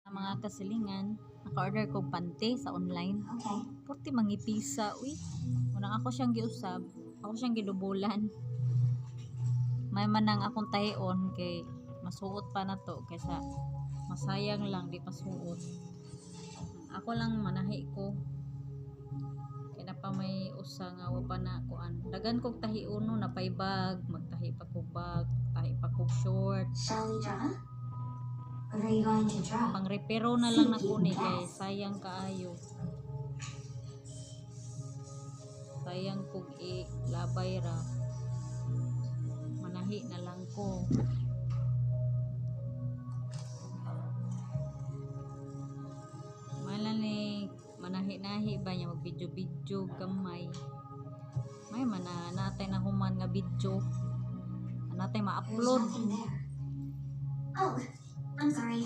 Mga kasilingan, naka-order ko pante sa online. Okay. Purti mangipisa, uy. Unang ako siyang giusab, ako siyang gidubulan. May manang akong tahion kay masuot pa na to kaysa masayang lang di pasuot. Ako lang manahi ko. Kay na pa may usa nga wa pa na kuan. Dagan kog tahiuno na pay bag, magtahi pa kog bag, tahi pa kog short. Shall we draw? What are you going to draw? Pang repero na lang na kuni kay sayang kaayo. Sayang kog labay ra. Manahi na lang ko. Malani manahi-nahi ba niya mag video gamay. May mana natay na human nga video. Natay There's ma-upload. nothing there. Oh, I'm sorry.